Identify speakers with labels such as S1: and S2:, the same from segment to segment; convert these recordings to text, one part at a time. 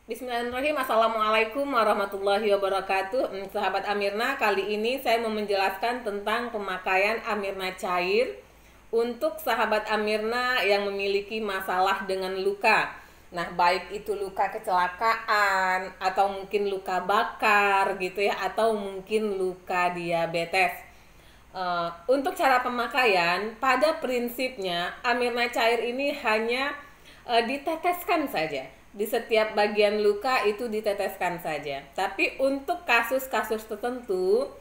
S1: Bismillahirrahmanirrahim. Assalamualaikum warahmatullahi wabarakatuh. Sahabat Amirna, kali ini saya mau menjelaskan tentang pemakaian Amirna cair untuk sahabat Amirna yang memiliki masalah dengan luka. Nah, baik itu luka kecelakaan atau mungkin luka bakar gitu ya, atau mungkin luka diabetes. Untuk cara pemakaian, pada prinsipnya Amirna cair ini hanya diteteskan saja. Di setiap bagian luka itu diteteskan saja. Tapi untuk kasus-kasus tertentu,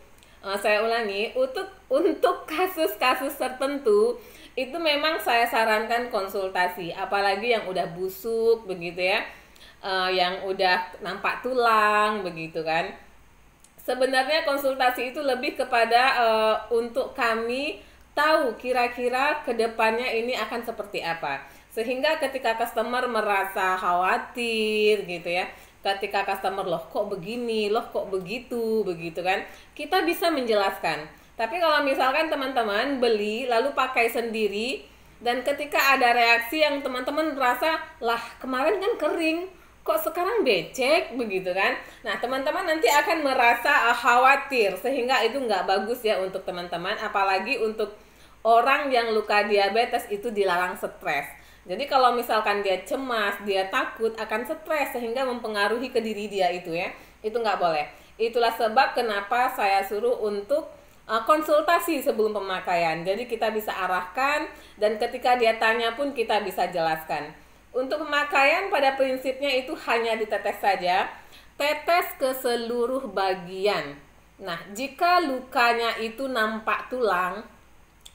S1: saya ulangi, untuk kasus-kasus tertentu itu memang saya sarankan konsultasi, apalagi yang udah busuk begitu ya, yang udah nampak tulang begitu kan. Sebenarnya konsultasi itu lebih kepada untuk kami tahu kira-kira kedepannya ini akan seperti apa, sehingga ketika customer merasa khawatir gitu ya, ketika customer loh kok begini, loh kok begitu begitu kan, kita bisa menjelaskan. Tapi kalau misalkan teman-teman beli lalu pakai sendiri dan ketika ada reaksi yang teman-teman merasa lah kemarin kan kering kok sekarang becek begitu kan, nah teman-teman nanti akan merasa khawatir, sehingga itu nggak bagus ya untuk teman-teman, apalagi untuk orang yang luka diabetes itu dilarang stres. Jadi kalau misalkan dia cemas, dia takut akan stres sehingga mempengaruhi ke diri dia itu ya, itu nggak boleh. Itulah sebab kenapa saya suruh untuk konsultasi sebelum pemakaian. Jadi kita bisa arahkan dan ketika dia tanya pun kita bisa jelaskan. Untuk pemakaian pada prinsipnya itu hanya ditetes saja, tetes ke seluruh bagian. Nah, jika lukanya itu nampak tulang,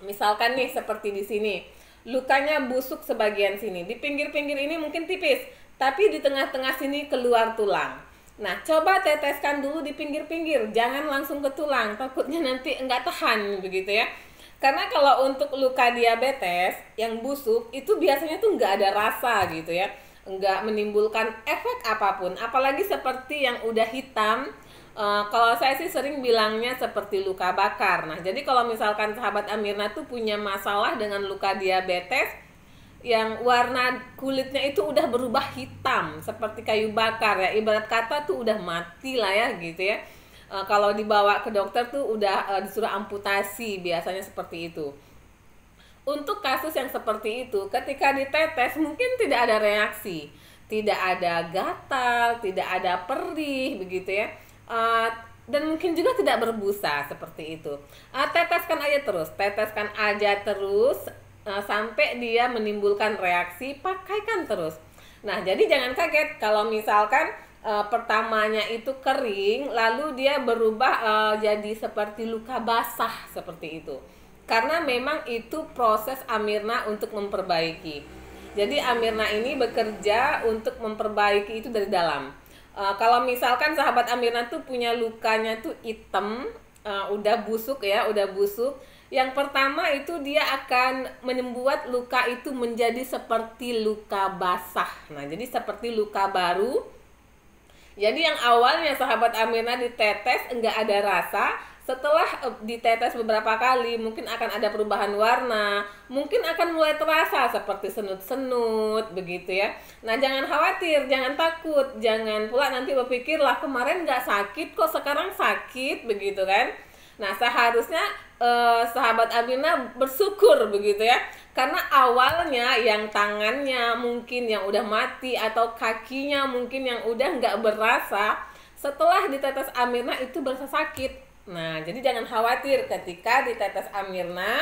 S1: misalkan nih seperti di sini, lukanya busuk sebagian sini, di pinggir-pinggir ini mungkin tipis, tapi di tengah-tengah sini keluar tulang. Nah, coba teteskan dulu di pinggir-pinggir, jangan langsung ke tulang, takutnya nanti enggak tahan begitu ya. Karena kalau untuk luka diabetes yang busuk itu biasanya tuh nggak ada rasa gitu ya, nggak menimbulkan efek apapun, apalagi seperti yang udah hitam. Kalau saya sih sering bilangnya seperti luka bakar. Nah, jadi kalau misalkan sahabat Amirna tuh punya masalah dengan luka diabetes yang warna kulitnya itu udah berubah hitam seperti kayu bakar ya, ibarat kata tuh udah mati lah ya gitu ya. Kalau dibawa ke dokter tuh udah disuruh amputasi, biasanya seperti itu. Untuk kasus yang seperti itu, ketika ditetes mungkin tidak ada reaksi, tidak ada gatal, tidak ada perih begitu ya, dan mungkin juga tidak berbusa seperti itu. Teteskan aja terus sampai dia menimbulkan reaksi, pakaikan terus. Nah, jadi jangan kaget kalau misalkan pertamanya itu kering lalu dia berubah jadi seperti luka basah seperti itu, karena memang itu proses Amirna untuk memperbaiki. Jadi Amirna ini bekerja untuk memperbaiki itu dari dalam. Kalau misalkan sahabat Amirna tuh punya lukanya tuh hitam, udah busuk ya, udah busuk, yang pertama itu dia akan membuat luka itu menjadi seperti luka basah. Nah, jadi seperti luka baru. Jadi yang awalnya sahabat Amirna ditetes enggak ada rasa, setelah ditetes beberapa kali mungkin akan ada perubahan warna, mungkin akan mulai terasa seperti senut-senut begitu ya. Nah, jangan khawatir, jangan takut, jangan pula nanti berpikir lah kemarin nggak sakit kok sekarang sakit begitu kan. Nah, seharusnya sahabat Amirna bersyukur begitu ya, karena awalnya yang tangannya mungkin yang udah mati atau kakinya mungkin yang udah nggak berasa, setelah ditetes Amirna itu berasa sakit. Nah, jadi jangan khawatir ketika ditetes Amirna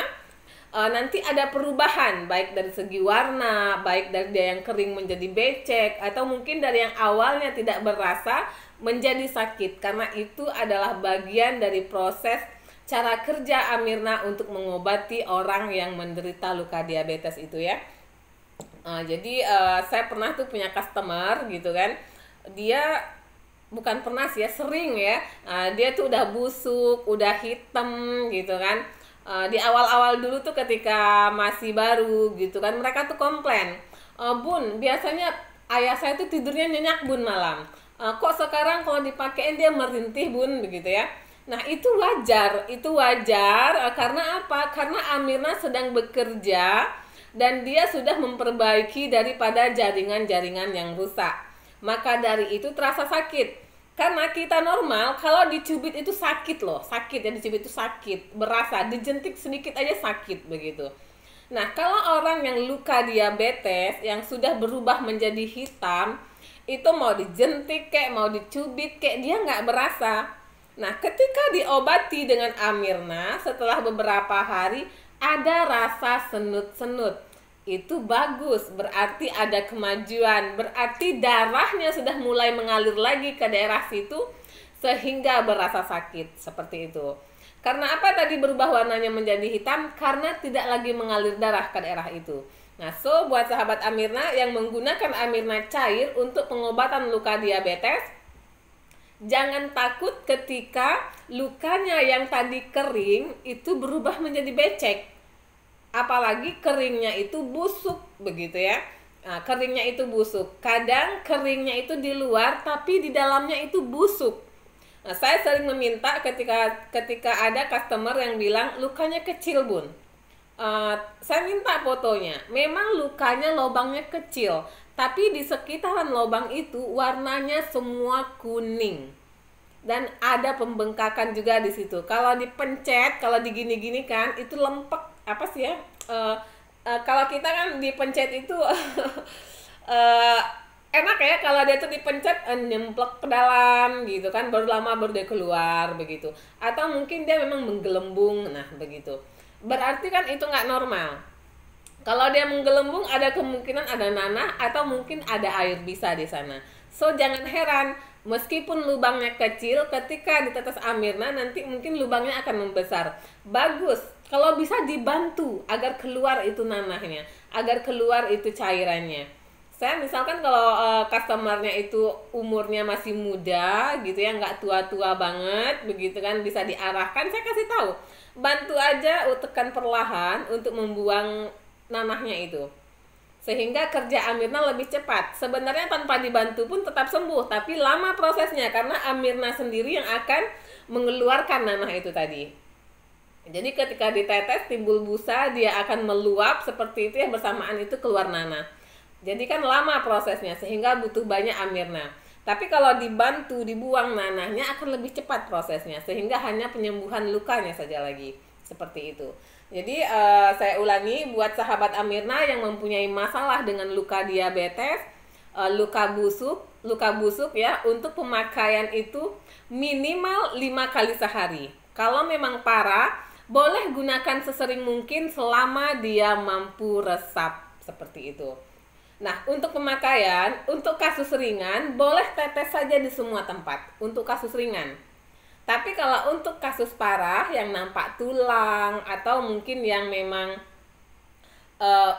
S1: nanti ada perubahan, baik dari segi warna, baik dari dia yang kering menjadi becek, atau mungkin dari yang awalnya tidak berasa menjadi sakit, karena itu adalah bagian dari proses cara kerja Amirna untuk mengobati orang yang menderita luka diabetes itu ya. Jadi saya pernah tuh punya customer gitu kan, dia bukan pernah sih ya, sering ya, dia tuh udah busuk, udah hitam gitu kan. Di awal-awal dulu tuh ketika masih baru gitu kan, mereka tuh komplain, Bun, biasanya ayah saya tuh tidurnya nyenyak Bun malam, kok sekarang kalau dipakein dia merintih Bun begitu ya. Nah, itu wajar karena apa? Karena Amirna sedang bekerja dan dia sudah memperbaiki daripada jaringan-jaringan yang rusak. Maka dari itu terasa sakit. Karena kita normal kalau dicubit itu sakit loh, sakit ya, dicubit itu sakit, berasa, dijentik sedikit aja sakit begitu. Nah, kalau orang yang luka diabetes yang sudah berubah menjadi hitam, itu mau dijentik kayak mau dicubit kayak dia nggak berasa. Nah, ketika diobati dengan Amirna setelah beberapa hari ada rasa senut-senut. Itu bagus, berarti ada kemajuan, berarti darahnya sudah mulai mengalir lagi ke daerah situ sehingga berasa sakit, seperti itu. Karena apa tadi berubah warnanya menjadi hitam? Karena tidak lagi mengalir darah ke daerah itu. Nah, so buat sahabat Amirna yang menggunakan Amirna cair untuk pengobatan luka diabetes, jangan takut ketika lukanya yang tadi kering itu berubah menjadi becek. Apalagi keringnya itu busuk begitu ya. Nah, keringnya itu busuk. Kadang keringnya itu di luar tapi di dalamnya itu busuk. Nah, saya sering meminta ketika ada customer yang bilang lukanya kecil, Bun. Saya minta fotonya. Memang lukanya lubangnya kecil, tapi di sekitaran lubang itu warnanya semua kuning. Dan ada pembengkakan juga di situ. Kalau dipencet, kalau digini-gini kan itu lempek apa sih ya? Kalau kita kan dipencet itu enak ya kalau dia tuh dipencet nyemplek ke dalam gitu kan, baru lama baru dia keluar begitu. Atau mungkin dia memang menggelembung, nah begitu. Berarti kan itu nggak normal. Kalau dia menggelembung ada kemungkinan ada nanah atau mungkin ada air bisa di sana. So jangan heran, meskipun lubangnya kecil, ketika ditetes Amirna nanti mungkin lubangnya akan membesar. Bagus kalau bisa dibantu agar keluar itu nanahnya, agar keluar itu cairannya. Saya misalkan kalau customernya itu umurnya masih muda gitu ya, nggak tua-tua banget begitu kan, bisa diarahkan, saya kasih tahu, bantu aja tekan perlahan untuk membuang nanahnya itu, sehingga kerja Amirna lebih cepat. Sebenarnya tanpa dibantu pun tetap sembuh, tapi lama prosesnya karena Amirna sendiri yang akan mengeluarkan nanah itu tadi. Jadi ketika ditetes timbul busa, dia akan meluap seperti itu ya, bersamaan itu keluar nanah. Jadi kan lama prosesnya sehingga butuh banyak Amirna. Tapi kalau dibantu dibuang nanahnya akan lebih cepat prosesnya, sehingga hanya penyembuhan lukanya saja lagi. Seperti itu. Jadi saya ulangi buat sahabat Amirna yang mempunyai masalah dengan luka diabetes, luka busuk ya, untuk pemakaian itu minimal 5 kali sehari. Kalau memang parah, boleh gunakan sesering mungkin selama dia mampu resap, seperti itu. Nah, untuk pemakaian, untuk kasus ringan, boleh tetes saja di semua tempat, untuk kasus ringan. Tapi kalau untuk kasus parah, yang nampak tulang, atau mungkin yang memang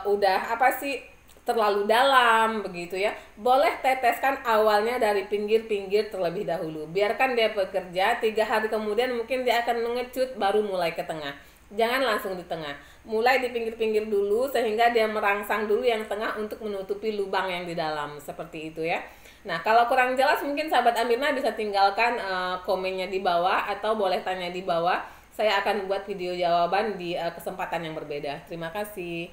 S1: udah terlalu dalam begitu ya, boleh teteskan awalnya dari pinggir-pinggir terlebih dahulu. Biarkan dia bekerja, 3 hari kemudian mungkin dia akan mengecut baru mulai ke tengah. Jangan langsung di tengah, mulai di pinggir-pinggir dulu sehingga dia merangsang dulu yang tengah untuk menutupi lubang yang di dalam, seperti itu ya. Nah, kalau kurang jelas mungkin sahabat Amirna bisa tinggalkan komennya di bawah atau boleh tanya di bawah. Saya akan buat video jawaban di kesempatan yang berbeda. Terima kasih.